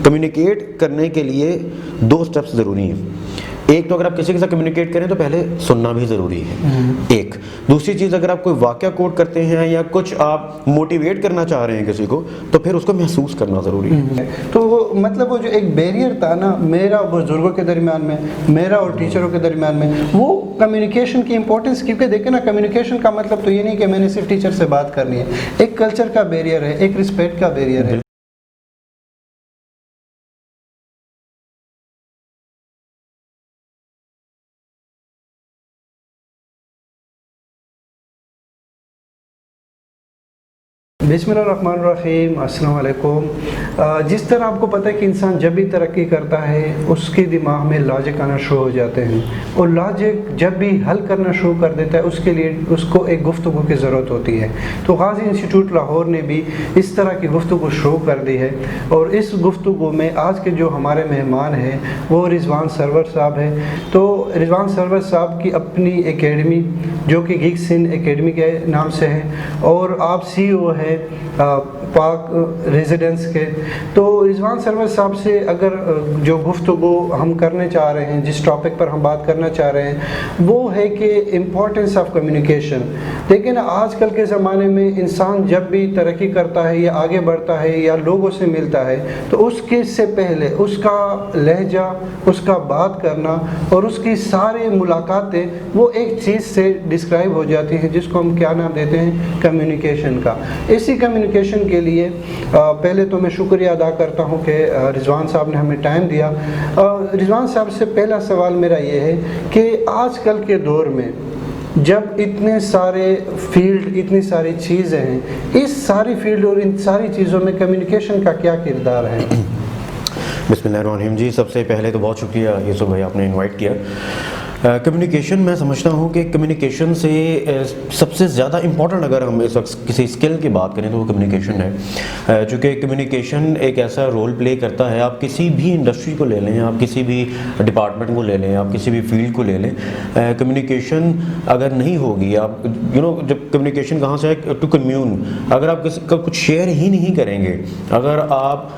Communicate کرنے کے لیے 2 اسٹیپس ضروری ہیں. ایک تو اگر آپ کسی کے ساتھ کمیونیکیٹ کریں تو پہلے سننا بھی ضروری ہے. ایک دوسری چیز، اگر آپ کوئی واقعہ کوٹ کرتے ہیں یا کچھ آپ موٹیویٹ کرنا چاہ رہے ہیں کسی کو، تو پھر اس کو محسوس کرنا ضروری ہے. تو وہ مطلب وہ جو ایک بیریئر تھا نا میرا اور بزرگوں کے درمیان میں، میرا اور ٹیچروں کے درمیان میں، وہ کمیونیکیشن کی امپورٹنس. کیونکہ دیکھیں نا، کمیونیکیشن کا مطلب تو یہ نہیں کہ میں نے صرف ٹیچر سے بات کرنی ہے. ایک کلچر کا بیریئر ہے، ایک رسپیکٹ کا بیریئر ہے. بسم اللہ الرحمن الرحیم. السلام علیکم. جس طرح آپ کو پتہ ہے کہ انسان جب بھی ترقی کرتا ہے اس کے دماغ میں لاجک آنا شروع ہو جاتے ہیں، اور لاجک جب بھی حل کرنا شروع کر دیتا ہے اس کے لیے اس کو ایک گفتگو کی ضرورت ہوتی ہے. تو غازی انسٹیٹیوٹ لاہور نے بھی اس طرح کی گفتگو شروع کر دی ہے، اور اس گفتگو میں آج کے جو ہمارے مہمان ہیں وہ رضوان سرور صاحب ہیں. تو رضوان سرور صاحب کی اپنی اکیڈمی جو کہ گیگس ان اکیڈمی کے نام سے ہے، اور آپ CEO ہیں پاک ریزیڈنس کے. تو رضوان سرور صاحب سے اگر جو گفتگو ہم کرنے چاہ رہے ہیں، جس ٹاپک پر ہم بات کرنا چاہ رہے ہیں، وہ ہے کہ امپورٹنس آف کمیونیکیشن. لیکن آج کل کے زمانے میں انسان جب بھی ترقی کرتا ہے یا آگے بڑھتا ہے یا لوگوں سے ملتا ہے، تو اس کے سے پہلے اس کا لہجہ، اس کا بات کرنا اور اس کی ساری ملاقاتیں وہ ایک چیز سے ڈسکرائب ہو جاتی ہیں جس کو ہم کیا نام دیتے ہیں، کمیونیکیشن کا. اسی کمیونیکیشن کے لیے پہلے تو میں شکریہ ادا کرتا ہوں کہ رضوان صاحب نے ہمیں ٹائم دیا. رضوان صاحب سے پہلا سوال میرا یہ ہے کہ آج کل کے دور میں جب اتنے سارے فیلڈ، اتنی ساری چیزیں ہیں، اس ساری فیلڈ اور ان ساری چیزوں میں کمیونیکیشن کا کیا کردار ہے؟ بسم اللہ الرحمن الرحیم. جی سب سے پہلے تو بہت شکریہ یوسف بھائی، آپ نے انوائٹ کیا. کمیونیکیشن میں سمجھتا ہوں کہ کمیونیکیشن سے سب سے زیادہ امپورٹنٹ اگر ہم اس وقت کسی اسکل کی بات کریں تو وہ کمیونیکیشن ہے. چونکہ کمیونیکیشن ایک ایسا رول پلے کرتا ہے. آپ کسی بھی انڈسٹری کو لے لیں، آپ کسی بھی ڈپارٹمنٹ کو لے لیں، آپ کسی بھی فیلڈ کو لے لیں، کمیونیکیشن اگر نہیں ہوگی، آپ جب کمیونیکیشن کہاں سے ہے، ٹو کمیون. اگر آپ کسی کا کچھ شیئر ہی نہیں کریں گے، اگر آپ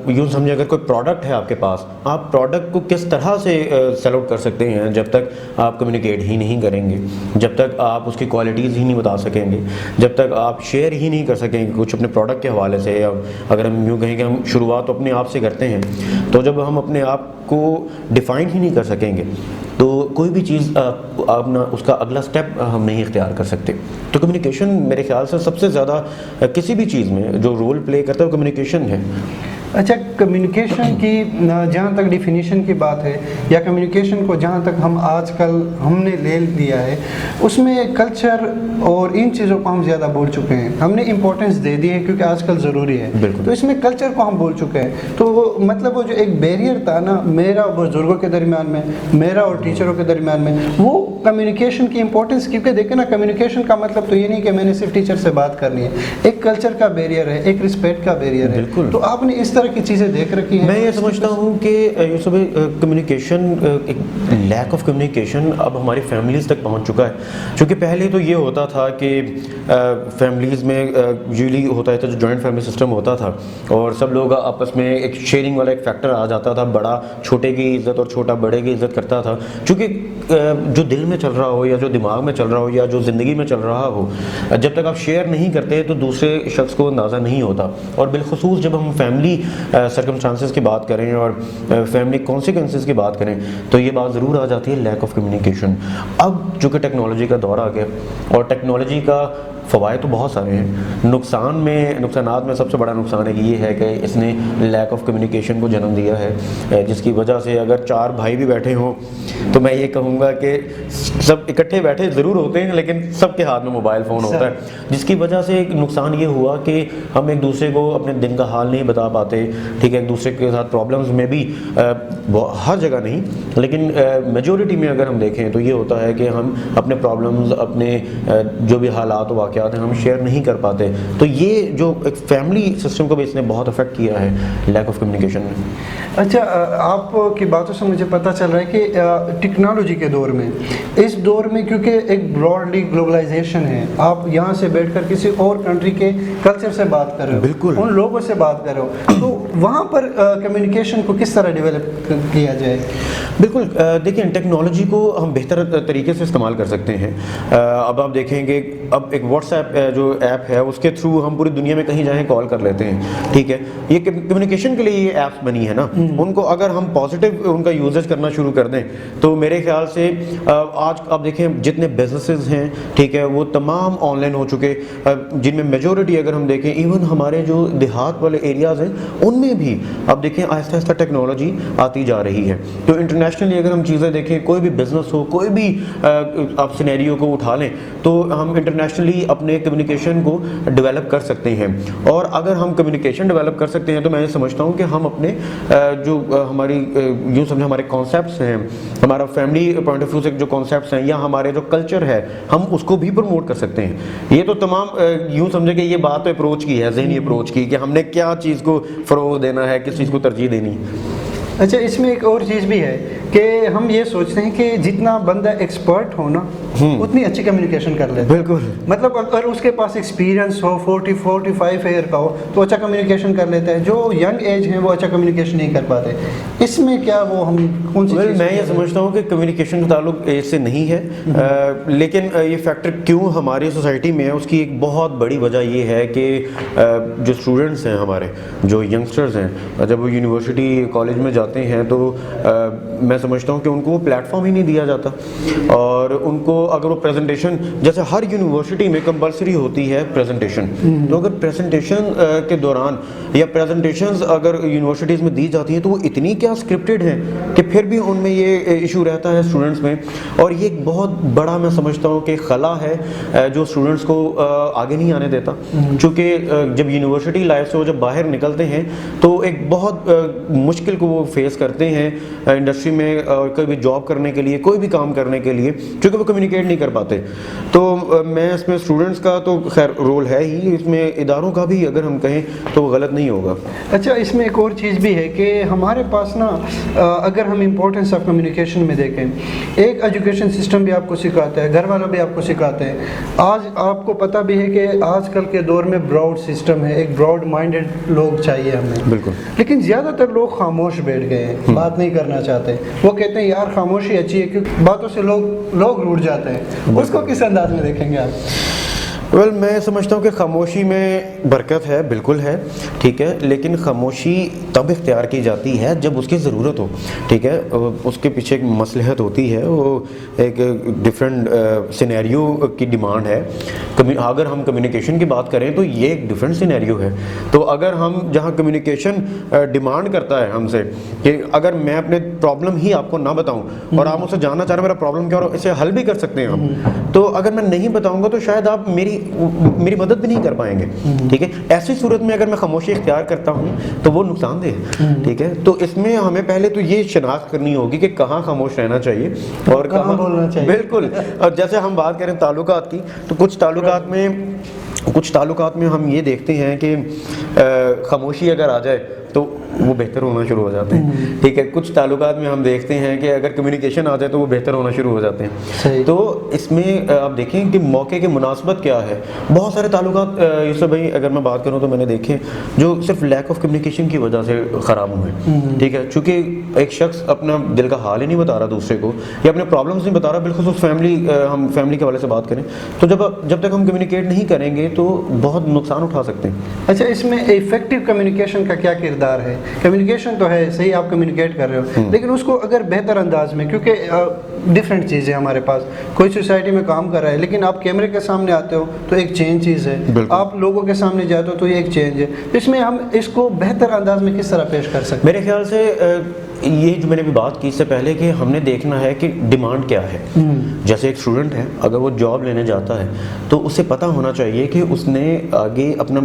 یوں سمجھیں اگر کوئی پروڈکٹ ہے آپ کے پاس، آپ پروڈکٹ کو کس طرح سے سیل آؤٹ کر سکتے ہیں جب تک آپ کمیونیکیٹ ہی نہیں کریں گے، جب تک آپ اس کی کوالٹیز ہی نہیں بتا سکیں گے، جب تک آپ شیئر ہی نہیں کر سکیں گے کچھ اپنے پروڈکٹ کے حوالے سے. یا اگر ہم یوں کہیں کہ ہم شروعات تو اپنے آپ سے کرتے ہیں، تو جب ہم اپنے آپ کو ڈیفائن ہی نہیں کر سکیں گے تو کوئی بھی چیز اپنا اس کا اگلا سٹیپ ہم نہیں اختیار کر سکتے. تو کمیونیکیشن میرے خیال سے سب سے زیادہ کسی بھی چیز میں جو رول پلے کرتا ہے وہ کمیونیکیشن ہے. اچھا، کمیونیکیشن کی جہاں تک ڈیفینیشن کی بات ہے، یا کمیونیکیشن کو جہاں تک آج کل ہم نے لے لیا ہے، اس میں کلچر اور ان چیزوں کو ہم زیادہ بھول چکے ہیں. ہم نے امپورٹنس دے دی ہے کیونکہ آج کل ضروری ہے. تو اس میں کلچر کو ہم بھول چکے ہیں. تو وہ مطلب وہ جو ایک بیریئر تھا نا میرا اور بزرگوں کے درمیان میں، میرا اور ٹیچروں کے درمیان میں، وہ کمیونیکیشن کی امپورٹنس. کیونکہ دیکھیں نا، کمیونیکیشن کا مطلب تو یہ نہیں کہ میں نے صرف ٹیچر سے بات کرنی ہے. ایک کلچر کا بیریئر ہے، ایک رسپیکٹ کا بیریئر ہے. تو آپ نے اس طرح کی چیزیں دیکھ رکھی ہیں. میں یہ سمجھتا ہوں کہ یوسف کمیونیکیشن، لیک آف کمیونیکیشن اب ہماری فیملیز تک پہنچ چکا ہے. چونکہ پہلے تو یہ ہوتا تھا کہ فیملیز میں یوزلی ہوتا تھا جو جوائنٹ فیملی سسٹم ہوتا تھا، اور سب لوگ آپس میں ایک شیئرنگ والا ایک فیکٹر آ جاتا تھا. بڑا چھوٹے کی عزت اور چھوٹا بڑے کی عزت کرتا تھا. چونکہ جو دل میں چل رہا ہو یا جو دماغ میں چل رہا ہو یا جو زندگی میں چل رہا ہو، جب تک آپ شیئر نہیں کرتے تو دوسرے شخص کو اندازہ نہیں ہوتا. اور بالخصوص جب ہم فیملی سرکمسٹانسز کی بات کریں اور فیملی کانسیکوینسز کی بات کریں تو یہ بات ضرور آ جاتی ہے، لیک آف کمیونیکیشن. اب چونکہ ٹیکنالوجی کا دور آ گیا، اور ٹیکنالوجی کا فوائد تو بہت سارے ہیں، نقصانات میں سب سے بڑا نقصان یہ ہے کہ اس نے لیک آف کمیونیکیشن کو جنم دیا ہے، جس کی وجہ سے اگر 4 بھائی بھی بیٹھے ہوں تو میں یہ کہوں گا کہ سب اکٹھے بیٹھے ضرور ہوتے ہیں لیکن سب کے ہاتھ میں موبائل فون ہوتا ہے، جس کی وجہ سے ایک نقصان یہ ہوا کہ ہم ایک دوسرے کو اپنے دن کا حال نہیں بتا پاتے. ٹھیک ہے، ایک دوسرے کے ساتھ پرابلمز میں بھی ہر جگہ نہیں لیکن میجورٹی میں اگر ہم دیکھیں تو یہ ہوتا ہے کہ ہم اپنے پرابلمز، اپنے جو بھی حالات و واقعات ہیں ہم شیئر نہیں کر پاتے. تو یہ جو ایک فیملی سسٹم کو بھی اس نے بہت افیکٹ کیا ہے لیک آف کمیونیکیشن میں. اچھا، آپ کی باتوں سے مجھے پتہ چل رہا ہے کہ ٹیکنالوجی کے دور میں، اس دور میں کیونکہ ایک براڈلی گلوبلائزیشن ہے، آپ یہاں سے بیٹھ کر کسی اور کنٹری کے کلچر سے بات کر رہے ہو، بالکل ان لوگوں سے بات کر رہے ہو، تو وہاں پر کمیونیکیشن کو کس طرح ڈیولپ کیا جائے؟ بالکل دیکھیں ٹیکنالوجی کو ہم بہتر طریقے سے استعمال کر سکتے ہیں. اب آپ دیکھیں کہ اب ایک واٹس ایپ جو ایپ ہے اس کے تھرو ہم پوری دنیا میں کہیں جائیں کال کر لیتے ہیں, ٹھیک ہے. یہ کمیونیکیشن کے لیے یہ ایپس بنی ہے نا, ان کو اگر ہم پازیٹیو ان کا یوزیج کرنا شروع کر دیں تو میرے خیال سے آج آپ دیکھیں جتنے بزنسز ہیں, ٹھیک ہے, وہ تمام آن لائن ہو چکے, جن میں میجورٹی اگر ہم دیکھیں ایون ہمارے جو دیہات والے ایریاز ہیں ان میں بھی اب دیکھیں آہستہ آہستہ ٹیکنالوجی آتی جا رہی ہے. تو انٹرنیشنلی اگر ہم چیزیں دیکھیں, کوئی بھی بزنس ہو, کوئی بھی آپ سینیریو کو اٹھا لیں تو ہم انٹرنیشنلی اپنے کمیونیکیشن کو ڈیولپ کر سکتے ہیں. اور اگر ہم کمیونیکیشن ڈیولپ کر سکتے ہیں تو میں یہ سمجھتا ہوں کہ ہم اپنے جو ہماری یوں سمجھیں ہمارے کانسیپٹس ہیں, ہمارا فیملی پوائنٹ آف ویو سے جو کانسیپٹس ہیں, یا ہمارے جو کلچر ہے, ہم اس کو بھی پروموٹ کر سکتے ہیں. یہ تو تمام یوں سمجھیں کہ یہ بات اپروچ کی ہے, ذہنی اپروچ کی, کہ ہم نے کیا چیز کو فروغ دینا ہے, کس چیز کو ترجیح دینی ہے. اچھا, اس میں ایک اور چیز بھی ہے کہ ہم یہ سوچتے ہیں کہ جتنا بندہ ایکسپرٹ ہو نا اتنی اچھی کمیونیکیشن کر لیتا ہے. بالکل, مطلب اگر اس کے پاس ایکسپیرینس ہو 40-45 ایئر کا ہو تو اچھا کمیونیکیشن کر لیتا ہے. جو ینگ ایج ہیں وہ اچھا کمیونیکیشن نہیں کر پاتے. اس میں کیا وہ ہم کون سی چیز؟ میں یہ سمجھتا ہوں کہ کمیونیکیشن کا تعلق ایج سے نہیں ہے, لیکن یہ فیکٹر کیوں ہماری سوسائٹی میں ہے اس کی ایک بہت بڑی وجہ یہ ہے کہ جو اسٹوڈنٹس ہیں ہمارے, جو ینگسٹرز ہیں, جب وہ یونیورسٹی کالج میں جاتے ہیں تو میں سمجھتا ہوں کہ ان کو وہ پلیٹ فارم ہی نہیں دیا جاتا. اور ان کو اگر وہ پریزنٹیشن, جیسے ہر یونیورسٹی میں کمپلسری ہوتی ہے پریزنٹیشن, تو اگر پریزنٹیشن کے دوران یا پریزنٹیشنز اگر یونیورسٹیز میں دی جاتی ہیں تو وہ اتنی کیا اسکرپٹڈ ہیں کہ پھر بھی ان میں یہ ایشو رہتا ہے اسٹوڈنٹس میں. اور یہ ایک بہت بڑا میں سمجھتا ہوں کہ خلا ہے جو اسٹوڈنٹس کو آگے نہیں آنے دیتا. چونکہ جب یونیورسٹی لائف سے وہ جب باہر نکلتے ہیں تو ایک بہت مشکل کو وہ فیس کرتے ہیں انڈسٹری میں, کوئی بھی جاب کرنے کے لیے, کوئی بھی کام کرنے کے لیے, چونکہ وہ کمیونیکیٹ نہیں کر پاتے. تو میں اس میں اسٹوڈنٹس کا تو خیر رول ہے ہی, اس میں اداروں کا بھی اگر ہم کہیں تو غلط نہیں ہوگا. اچھا, اس میں ایک اور چیز بھی ہے کہ ہمارے پاس نا اگر ہم امپورٹنس آف کمیونیکیشن میں دیکھیں, ایک ایجوکیشن سسٹم بھی آپ کو سکھاتا ہے, گھر والوں بھی آپ کو سکھاتے ہیں. آج آپ کو پتہ بھی ہے کہ آج کل کے دور میں براڈ سسٹم ہے, ایک براڈ مائنڈڈ لوگ چاہیے ہمیں. بالکل, لیکن زیادہ تر لوگ خاموش بیٹھ گئے ہیں, بات نہیں کرنا چاہتے. وہ کہتے ہیں یار خاموشی اچھی ہے کیونکہ باتوں سے لوگ روٹ جاتے ہیں. اس کو کس انداز میں دیکھیں گے آپ؟ میں سمجھتا ہوں کہ خاموشی میں برکت ہے, بالکل ہے, ٹھیک ہے, لیکن خاموشی تب اختیار کی جاتی ہے جب اس کی ضرورت ہو, ٹھیک ہے. اس کے پیچھے ایک مصلحت ہوتی ہے, وہ ایک ڈفرینٹ سینیریو کی ڈیمانڈ ہے. اگر ہم کمیونیکیشن کی بات کریں تو یہ ایک ڈفرینٹ سینیریو ہے. تو اگر ہم جہاں کمیونیکیشن ڈیمانڈ کرتا ہے ہم سے کہ اگر میں اپنے پرابلم ہی آپ کو نہ بتاؤں اور آپ مجھ سے جاننا چاہ رہے ہیں میرا پرابلم کیا, اور اسے حل بھی کر سکتے ہیں ہم, تو اگر میں نہیں بتاؤں گا تو شاید آپ میری مدد بھی نہیں کر پائیں گے, ٹھیک ہے. ایسی صورت میں اگر میں خاموشی اختیار کرتا ہوں تو وہ نقصان دہ ہے, ٹھیک ہے. تو اس میں ہمیں پہلے تو یہ شناخت کرنی ہوگی کہ کہاں خاموش رہنا چاہیے اور کہاں بولنا چاہیے. بالکل. اور جیسے ہم بات کریں تعلقات کی, تو کچھ تعلقات میں ہم یہ دیکھتے ہیں کہ خاموشی اگر آ جائے تو وہ بہتر ہونا شروع ہو جاتے ہیں, ٹھیک ہے. کچھ تعلقات میں ہم دیکھتے ہیں کہ اگر کمیونیکیشن آ جائے تو وہ بہتر ہونا شروع ہو جاتے ہیں. تو اس میں آپ دیکھیں کہ موقع کی مناسبت کیا ہے. بہت سارے تعلقات یوسف بھائی اگر میں بات کروں تو میں نے دیکھے جو صرف لیک آف کمیونیکیشن کی وجہ سے خراب ہوئے, ٹھیک ہے. چونکہ ایک شخص اپنا دل کا حال ہی نہیں بتا رہا دوسرے کو, یا اپنے پرابلمس نہیں بتا رہا, بالخصوص ہم فیملی کے حوالے سے بات کریں تو جب تک ہم کمیونیکیٹ نہیں کریں گے تو بہت نقصان اٹھا سکتے ہیں. اچھا, اس میں ایفیکٹو کمیونیکیشن کا کیا کردار ہے؟ کمیونیکیشن تو ہے صحیح, آپ کمیونیکیٹ کر رہے ہو, لیکن اس کو اگر بہتر انداز میں, کیونکہ ڈفرینٹ چیزیں ہمارے پاس, کوئی سوسائٹی میں کام کر رہا ہے لیکن آپ کیمرے کے سامنے آتے ہو تو ایک چینج چیز ہے, آپ لوگوں کے سامنے جاتے ہو تو یہ ایک چینج ہے. اس میں ہم اس کو بہتر انداز میں کس طرح پیش کر سکتے ہیں؟ میرے خیال سے یہ جو میں نے بھی بات کی اس سے پہلے کہ ہم نے دیکھنا ہے کہ ڈیمانڈ کیا ہے. جیسے ایک اسٹوڈنٹ ہے, اگر وہ جاب لینے جاتا ہے تو اسے پتہ ہونا چاہیے کہ اس نے آگے اپنا,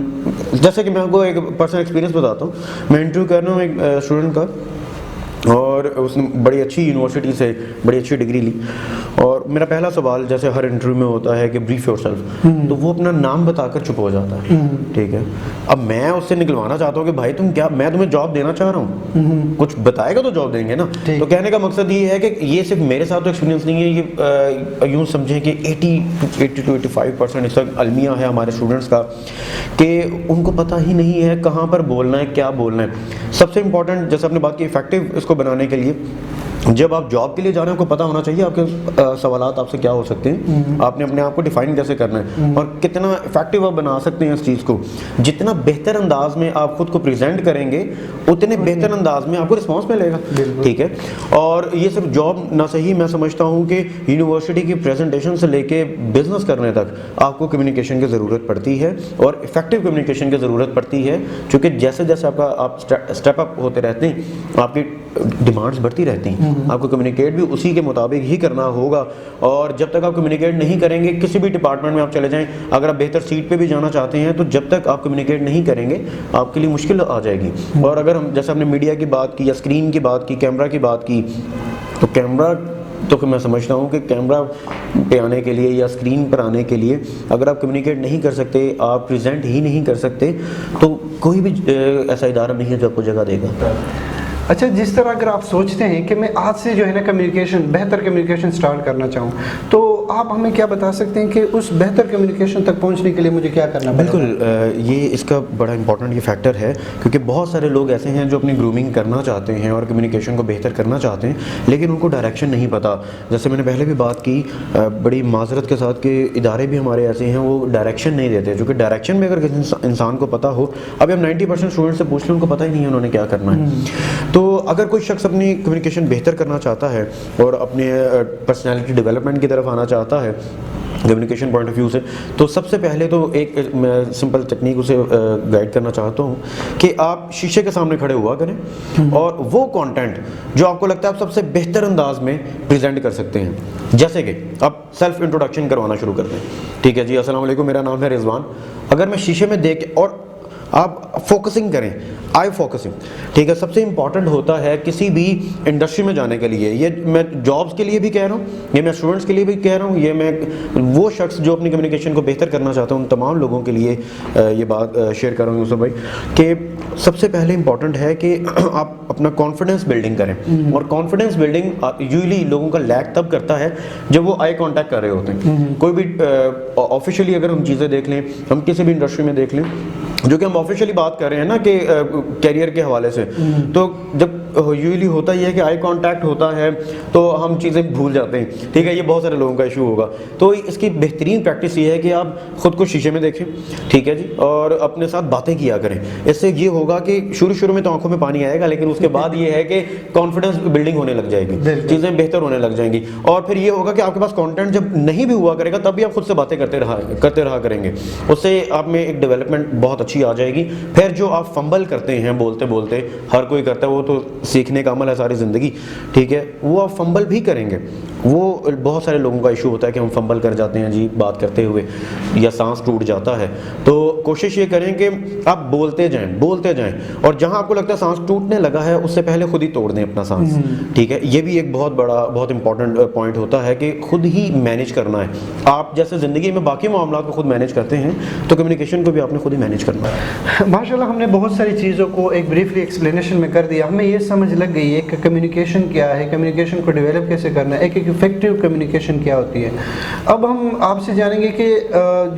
جیسے کہ میں آپ کو ایک پرسنل ایکسپیرینس بتاتا ہوں. میں انٹرویو کر رہا ہوں ایک اسٹوڈنٹ کا, اور اور اس نے بڑی اچھی یونیورسٹی سے بڑی اچھی ڈگری لی. اور میرا پہلا سوال جیسے ہر انٹرویو میں ہوتا ہے کہ بریف یور سیلف, تو وہ اپنا نام بتا کر چپ ہو جاتا ہے. ٹھیک ہے, اب میں اس سے نکلوانا چاہتا ہوں کہ بھائی تم کیا, میں تمہیں جاب دینا چاہ رہا ہوں, کچھ بتائے گا تو جاب دیں گے نا. تو کہنے کا مقصد یہ ہے کہ یہ صرف میرے ساتھ تو ایکسپیرینس نہیں ہے, یہ یوں سمجھیں کہ 80 to 85% اس وقت المیہ ہے ہمارے اسٹوڈنٹس کا کہ ان کو پتہ ہی نہیں ہے کہاں پر بولنا ہے, کیا بولنا ہے. سب سے امپورٹنٹ جیسے آپ نے بات کی افیکٹو اس کو بنانے کے لیے, جب آپ جاب کے لیے جا رہے ہیں آپ کو پتہ ہونا چاہیے آپ کے سوالات آپ سے کیا ہو سکتے ہیں, آپ نے اپنے آپ کو ڈیفائن کیسے کرنا ہے اور کتنا افیکٹو آپ بنا سکتے ہیں اس چیز کو. جتنا بہتر انداز میں آپ خود کو پریزنٹ کریں گے اتنے بہتر انداز میں آپ کو رسپانس ملے گا. ٹھیک ہے, اور یہ صرف جاب نہ صحیح, میں سمجھتا ہوں کہ یونیورسٹی کی پریزنٹیشن سے لے کے بزنس کرنے تک آپ کو کمیونیکیشن کی ضرورت پڑتی ہے اور افیکٹو کمیونیکیشن کی ضرورت پڑتی ہے, چونکہ جیسے جیسے آپ اسٹیپ اپ ہوتے رہتے ہیں آپ کی ڈیمانڈس بڑھتی رہتی ہیں, آپ کو کمیونیکیٹ بھی اسی کے مطابق ہی کرنا ہوگا. اور جب تک آپ کمیونیکیٹ نہیں کریں گے, کسی بھی ڈپارٹمنٹ میں آپ چلے جائیں, اگر آپ بہتر سیٹ پہ بھی جانا چاہتے ہیں تو جب تک آپ کمیونیکیٹ نہیں کریں گے آپ کے لیے مشکل آ جائے گی. اور اگر ہم جیسے ہم نے میڈیا کی بات کی یا اسکرین کی بات کی, کیمرہ کی بات کی, تو کیمرہ تو میں سمجھتا ہوں کہ کیمرہ پہ آنے کے لیے یا اسکرین پر آنے کے لیے اگر آپ کمیونیکیٹ نہیں کر سکتے, آپ پریزنٹ ہی نہیں کر سکتے, تو کوئی بھی ایسا ادارہ نہیں ہے جو آپ کو جگہ دے گا. اچھا, جس طرح اگر آپ سوچتے ہیں کہ میں آج سے جو ہے نا بہتر کمیونیکیشن سٹارٹ کرنا چاہوں, تو آپ ہمیں کیا بتا سکتے ہیں کہ اس بہتر کمیونیکیشن تک پہنچنے کے لیے مجھے کیا کرنا پڑے گا؟ بالکل, یہ اس کا بڑا امپورٹنٹ یہ فیکٹر ہے, کیونکہ بہت سارے لوگ ایسے ہیں جو اپنی گرومنگ کرنا چاہتے ہیں اور کمیونیکیشن کو بہتر کرنا چاہتے ہیں, لیکن ان کو ڈائریکشن نہیں پتہ. جیسے میں نے پہلے بھی بات کی, بڑی معذرت کے ساتھ کہ ادارے بھی ہمارے ایسے ہیں وہ ڈائریکشن نہیں دیتے, جو کہ ڈائریکشن میں اگر کسی انسان کو پتہ ہو, ابھی ہم 90% اسٹوڈنٹ سے پوچھ لیں ان کو پتہ ہی نہیں ہے انہوں نے کیا کرنا ہے. تو اگر کوئی شخص اپنی کمیونیکیشن بہتر کرنا چاہتا ہے اور اپنے پرسنالٹی ڈیولپمنٹ کی طرف آنا چاہتا ہے کمیونیکیشن پوائنٹ آف ویو سے, تو سب سے پہلے تو ایک میں سمپل ٹیکنیک اسے گائیڈ کرنا چاہتا ہوں کہ آپ شیشے کے سامنے کھڑے ہوا کریں اور وہ کانٹینٹ جو آپ کو لگتا ہے آپ سب سے بہتر انداز میں پریزنٹ کر سکتے ہیں. جیسے کہ آپ سیلف انٹروڈکشن کروانا شروع کر دیں. ٹھیک ہے جی, السلام علیکم, میرا نام ہے رضوان. اگر میں شیشے میں دیکھ اور آپ فوکسنگ کریں, آئی فوکسنگ. ٹھیک ہے, سب سے امپورٹنٹ ہوتا ہے کسی بھی انڈسٹری میں جانے کے لیے, یہ میں جابس کے لیے بھی کہہ رہا ہوں, یہ میں اسٹوڈنٹس کے لیے بھی کہہ رہا ہوں, یہ میں وہ شخص جو اپنی کمیونیکیشن کو بہتر کرنا چاہتا ہوں ان تمام لوگوں کے لیے یہ بات شیئر کر رہا ہوں یوسف بھائی, کہ سب سے پہلے امپورٹنٹ ہے کہ آپ اپنا کانفیڈنس بلڈنگ کریں. اور کانفیڈنس بلڈنگ یوزلی لوگوں کا لیک تب کرتا ہے جب وہ آئی کانٹیکٹ کر رہے ہوتے ہیں. کوئی بھی آفیشیلی اگر ہم چیزیں دیکھ لیں, ہم کسی بھی انڈسٹری میں دیکھ لیں, جو کہ ہم آفیشیلی بات کر رہے ہیں نا کہ کیریئر کے حوالے سے, تو جب یوزلی ہوتا یہ ہے کہ آئی کانٹیکٹ ہوتا ہے تو ہم چیزیں بھول جاتے ہیں. ٹھیک ہے, یہ بہت سارے لوگوں کا ایشو ہوگا. تو اس کی بہترین پریکٹس یہ ہے کہ آپ خود کو شیشے میں دیکھیں, ٹھیک ہے جی, اور اپنے ساتھ باتیں کیا کریں. اس سے یہ ہوگا کہ شروع میں تو آنکھوں میں پانی آئے گا, لیکن اس کے بعد یہ ہے کہ کانفیڈنس بلڈنگ ہونے لگ جائے گی, چیزیں بہتر ہونے لگ جائیں گی. اور پھر یہ ہوگا کہ آپ کے پاس کانٹینٹ جب نہیں بھی ہوا کرے گا تب بھی آپ خود سے باتیں کرتے رہا کریں گے, اس سے آپ میں ایک ڈیولپمنٹ بہت اچھی آ جائے گی. پھر جو آپ فمبل کرتے ہیں بولتے بولتے, ہر کوئی کرتا ہے, وہ تو سیکھنے کا عمل ہے ساری زندگی. ٹھیک ہے, وہ آپ فمبل بھی کریں گے. وہ بہت سارے لوگوں کا ایشو ہوتا ہے کہ ہم فمبل کر جاتے ہیں جی بات کرتے ہوئے, یا سانس ٹوٹ جاتا ہے. تو کوشش یہ کریں کہ آپ بولتے جائیں, اور جہاں آپ کو لگتا ہے سانس ٹوٹنے لگا ہے اس سے پہلے خود ہی توڑ دیں اپنا سانس. ٹھیک ہے, یہ بھی ایک بہت امپورٹنٹ پوائنٹ ہوتا ہے کہ خود ہی مینیج کرنا ہے. آپ جیسے زندگی میں باقی معاملات کو خود مینیج کرتے ہیں تو کمیونیکیشن کو بھی آپ نے خود ہی مینیج کرنا ہے. ماشاءاللہ, ہم نے بہت ساری چیزوں کو ایک بریفلی ایکسپلینیشن میں کر دیا. ہمیں یہ سمجھ لگ گئی ہے کہ کمیونیکیشن کیا ہے, کمیونیکیشن کو ڈیولپ کیسے کرنا ہے, ایک افیکٹو کمیونیکیشن کیا ہوتی ہے. اب ہم آپ سے جانیں گے کہ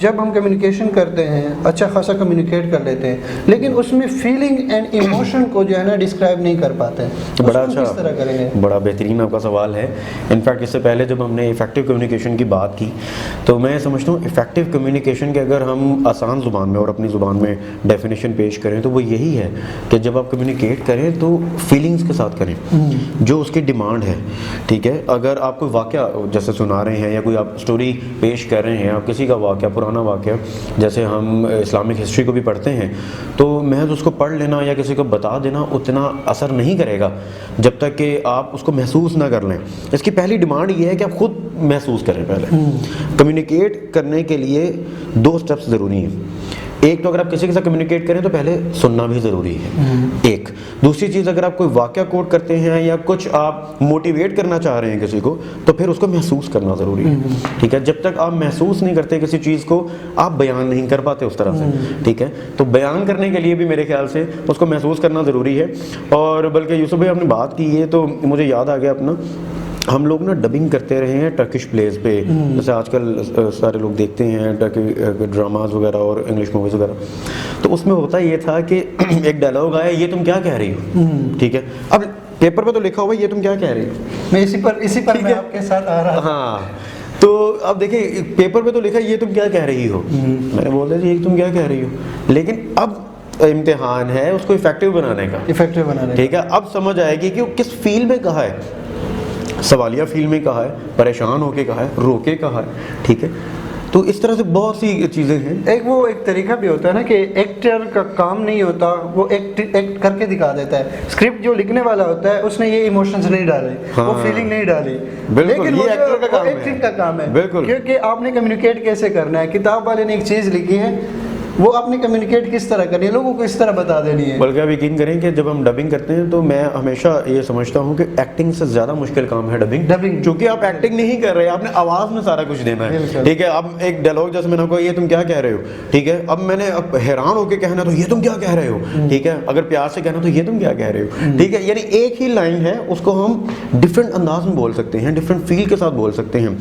جب ہم کمیونیکیشن کرتے ہیں اچھا خاصا کمیونیکیٹ کر لیتے ہیں, لیکن اس میں فیلنگ اینڈ ایموشن کو جو ہے نا ڈسکرائب نہیں کر پاتے. بڑا اچھا, بڑا بہترین آپ کا سوال ہے. انفیکٹ اس سے پہلے جب ہم نے افیکٹو کمیونیکیشن کی بات کی تو میں سمجھتا ہوں افیکٹو کمیونیکیشن کے اگر ہم آسان زبان میں اور اپنی زبان میں ڈیفینیشن پیش کریں تو وہ یہی ہے کہ جب آپ کمیونیکیٹ کریں تو فیلنگز کے ساتھ کریں جو اس کی ڈیمانڈ ہے. ٹھیک ہے, اگر آپ کوئی واقعہ جیسے سنا رہے ہیں یا کوئی آپ اسٹوری پیش کر رہے ہیں, آپ کسی کا واقعہ, پرانا واقعہ, جیسے ہم اسلامک ہسٹری کو بھی پڑھتے ہیں, تو محض اس کو پڑھ لینا یا کسی کو بتا دینا اتنا اثر نہیں کرے گا جب تک کہ آپ اس کو محسوس نہ کر لیں. اس کی پہلی ڈیمانڈ یہ ہے کہ آپ خود محسوس کریں. پہلے کمیونیکیٹ کرنے کے لیے 2 اسٹیپس ضروری ہیں. ایک تو اگر آپ کسی کے ساتھ کمیونیکیٹ کریں تو پہلے سننا بھی ضروری ہے، ایک دوسری چیز اگر آپ کوئی واقعہ کوٹ کرتے ہیں یا کچھ آپ موٹیویٹ کرنا چاہ رہے ہیں کسی کو تو پھر اس کو محسوس کرنا ضروری ہے، ٹھیک ہے. جب تک آپ محسوس نہیں کرتے کسی چیز کو آپ بیان نہیں کر پاتے اس طرح سے، ٹھیک ہے. تو بیان کرنے کے لیے بھی میرے خیال سے اس کو محسوس کرنا ضروری ہے. اور بلکہ یوسف بھائی آپ نے بات کی ہے تو مجھے یاد آ گیا اپنا، ہم لوگ نا ڈبنگ کرتے رہے ہیں ٹرکش پلیز پہ، جیسے آج کل سارے لوگ دیکھتے ہیں ڈراماز وغیرہ اور انگلش موویز وغیرہ. تو اس میں ہوتا یہ تھا کہ ایک ڈائلاگ آیا، یہ تم کیا کہہ رہی ہو، ٹھیک ہے. اب پیپر پہ تو لکھا ہوا یہ تم کیا کہہ رہی ہو، میں اسی پر میں آپ کے ساتھ آ رہا. ہاں تو اب دیکھیں پیپر پہ تو لکھا یہ تم کیا کہہ رہی ہو، میں نے بول دیا جی یہ تم کیا کہہ رہی ہو. لیکن اب امتحان ہے اس کو افیکٹو بنانے کا، ٹھیک ہے. اب سمجھ آئے گی کہ وہ کس فیل میں کہا ہے، سوالیہ فیل میں کہا ہے، پریشان ہو کے کہا ہے، رو کے کہا ہے، ٹھیک ہے. تو اس طرح سے بہت سی چیزیں ہیں. ایک طریقہ بھی ہوتا ہے نا کہ ایکٹر کا کام نہیں ہوتا، وہ ایکٹ کر کے دکھا دیتا ہے. اسکرپٹ جو لکھنے والا ہوتا ہے اس نے یہ ایموشنز نہیں ڈالے، وہ فیلنگ نہیں ڈالی، لیکن وہ ایکٹنگ کا کام ہے. کیونکہ آپ نے کمیونیکیٹ کیسے کرنا ہے، کتاب والے نے ایک چیز لکھی ہے، وہ آپ نے کمیونیکیٹ کس طرح کرنی ہے، لوگوں کو اس طرح بتا دینی ہے. بلکہ آپ یقین کریں کہ جب ہم ڈبنگ کرتے ہیں تو میں ہمیشہ یہ سمجھتا ہوں کہ ایکٹنگ سے زیادہ مشکل کام ہے ڈبنگ، چونکہ آپ ایکٹنگ نہیں کر رہے، آپ نے آواز میں سارا کچھ دینا ہے، ٹھیک ہے. اب ایک ڈائلاگ جیسے میں نے کہا یہ تم کیا کہہ رہے ہو، ٹھیک ہے. اب میں نے اب حیران ہو کے کہنا تو یہ تم کیا کہہ رہے ہو، ٹھیک ہے. اگر پیار سے کہنا تو یہ تم کیا کہہ رہے ہو، ٹھیک ہے. یعنی ایک ہی لائن ہے، اس کو ہم ڈفرینٹ انداز میں بول سکتے ہیں، ڈفرینٹ فیل کے ساتھ بول سکتے ہیں،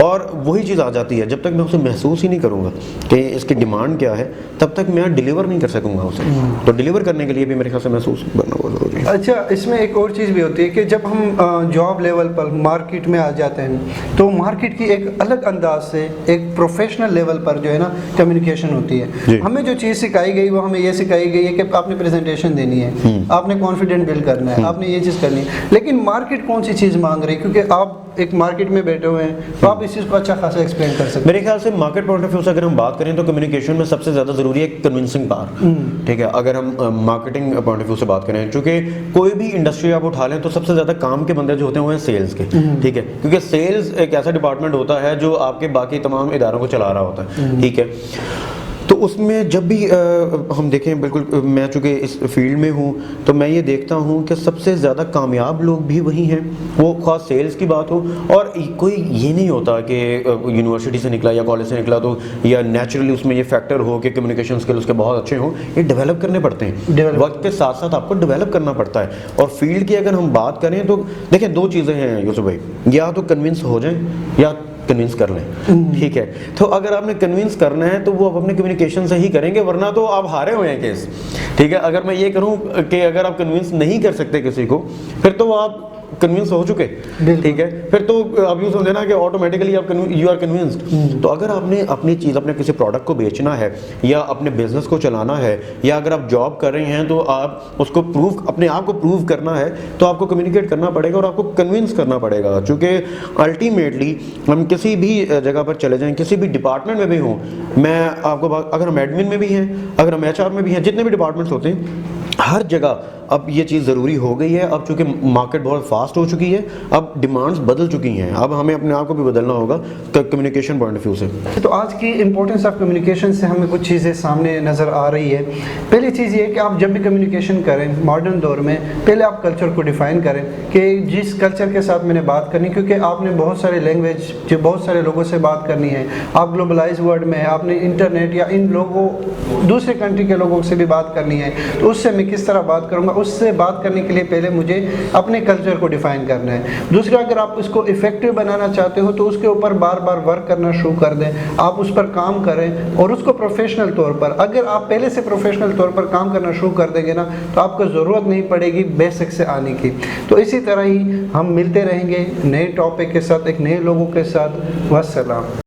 اور وہی چیز آ جاتی ہے. جب تک میں اسے محسوس ہی نہیں کروں گا کہ اس کی ڈیمانڈ کیا ہے تب تک میں ڈیلیور نہیں کر سکوں گا اسے. تو ڈیلیور کرنے کے لیے بھی میرے خیال سے محسوس کرنا بہت ضروری ہے. اچھا اس میں ایک اور چیز بھی ہوتی ہے کہ جب ہم جاب لیول پر مارکیٹ میں آ جاتے ہیں تو مارکیٹ کی ایک الگ انداز سے ایک پروفیشنل لیول پر جو ہے نا کمیونیکیشن ہوتی ہے. ہمیں جو چیز سکھائی گئی وہ ہمیں یہ سکھائی گئی ہے کہ آپ نے پریزنٹیشن دینی ہے، آپ نے کانفیڈنٹ بلڈ کرنا ہے، آپ نے یہ چیز کرنی ہے. لیکن مارکیٹ کون سی چیز مانگ رہی ہے، کیونکہ آپ ایک مارکیٹ میں بیٹھے ہوئے ہیں تو آپ اس چیز کو اچھا خاصا ایکسپلین کر سکتے ہیں. میرے خیال سے مارکیٹ پوائنٹ آف ویو سے اگر ہم بات کریں تو کمیونیکیشن میں سب سے زیادہ ضروری ہے کنونسنگ پاور، ٹھیک ہے. اگر ہم مارکیٹنگ پوائنٹ آف ویو سے بات کریں، چونکہ کوئی بھی انڈسٹری آپ اٹھا لیں تو سب سے زیادہ کام کے بندے جو ہوتے ہیں وہ ہیں سیلز کے، ٹھیک ہے. کیونکہ سیلز ایک ایسا ڈپارٹمنٹ ہوتا ہے جو آپ کے باقی تمام اداروں کو چلا رہا ہوتا ہے، ٹھیک ہے. تو اس میں جب بھی ہم دیکھیں، بالکل میں چونکہ اس فیلڈ میں ہوں تو میں یہ دیکھتا ہوں کہ سب سے زیادہ کامیاب لوگ بھی وہی ہیں، وہ خاص سیلز کی بات ہو. اور کوئی یہ نہیں ہوتا کہ یونیورسٹی سے نکلا یا کالج سے نکلا تو یا نیچرلی اس میں یہ فیکٹر ہو کہ کمیونیکیشن اسکل اس کے بہت اچھے ہوں. یہ ڈیولپ کرنے پڑتے ہیں، وقت کے ساتھ ساتھ آپ کو ڈیولپ کرنا پڑتا ہے. اور فیلڈ کی اگر ہم بات کریں تو دیکھیں دو چیزیں ہیں یوسف بھائی، یا تو کنونس ہو جائیں یا کنونس کر لیں، ٹھیک ہے. تو اگر آپ نے کنونس کرنا ہے تو وہ آپ اپنے کمیونیکیشن سے ہی کریں گے، ورنہ تو آپ ہارے ہوئے ہیں کیس، ٹھیک ہے. اگر میں یہ کروں کہ اگر آپ کنونس نہیں کر سکتے کسی کو پھر تو آپ کنونس ہو چکے، ٹھیک ہے. پھر تو آپ یوں سمجھے نا کہ آٹومیٹکلی آپ یو آر کنونسڈ. تو اگر آپ نے اپنی چیز، اپنے کسی پروڈکٹ کو بیچنا ہے یا اپنے بزنس کو چلانا ہے یا اگر آپ جاب کر رہے ہیں تو آپ اس کو اپنے آپ کو پروو کرنا ہے تو آپ کو کمیونیکیٹ کرنا پڑے گا اور آپ کو کنونس کرنا پڑے گا. چونکہ الٹیمیٹلی ہم کسی بھی جگہ پر چلے جائیں، کسی بھی ڈپارٹمنٹ میں بھی ہوں، میں آپ کو اگر ہم ایڈمن میں بھی ہیں، اگر ہم HR میں بھی ہیں، جتنے بھی ڈپارٹمنٹس ہوتے ہیں ہر جگہ اب یہ چیز ضروری ہو گئی ہے. اب چونکہ مارکیٹ بہت فاسٹ ہو چکی ہے، اب ڈیمانڈز بدل چکی ہیں، اب ہمیں اپنے آپ کو بھی بدلنا ہوگا کمیونیکیشن پوائنٹ آف ویو سے. تو آج کی امپورٹنس آف کمیونیکیشن سے ہمیں کچھ چیزیں سامنے نظر آ رہی ہے. پہلی چیز یہ ہے کہ آپ جب بھی کمیونیکیشن کریں ماڈرن دور میں، پہلے آپ کلچر کو ڈیفائن کریں کہ جس کلچر کے ساتھ میں نے بات کرنی، کیونکہ آپ نے بہت سارے لینگویج جو بہت سارے لوگوں سے بات کرنی ہے. آپ گلوبلائز ورلڈ میں آپ نے انٹرنیٹ یا ان لوگوں دوسرے کنٹری کے لوگوں سے بھی بات کرنی ہے، تو اس سے میں کس طرح بات کروں گا. اس سے بات کرنے کے لیے پہلے مجھے اپنے کلچر کو ڈیفائن کرنا ہے. دوسرا، اگر آپ اس کو افیکٹو بنانا چاہتے ہو تو اس کے اوپر بار بار ورک کرنا شروع کر دیں، آپ اس پر کام کریں اور اس کو پروفیشنل طور پر، اگر آپ پہلے سے پروفیشنل طور پر کام کرنا شروع کر دیں گے نا تو آپ کو ضرورت نہیں پڑے گی بیسک سے آنے کی. تو اسی طرح ہی ہم ملتے رہیں گے نئے ٹاپک کے ساتھ، ایک نئے لوگوں کے ساتھ. والسلام.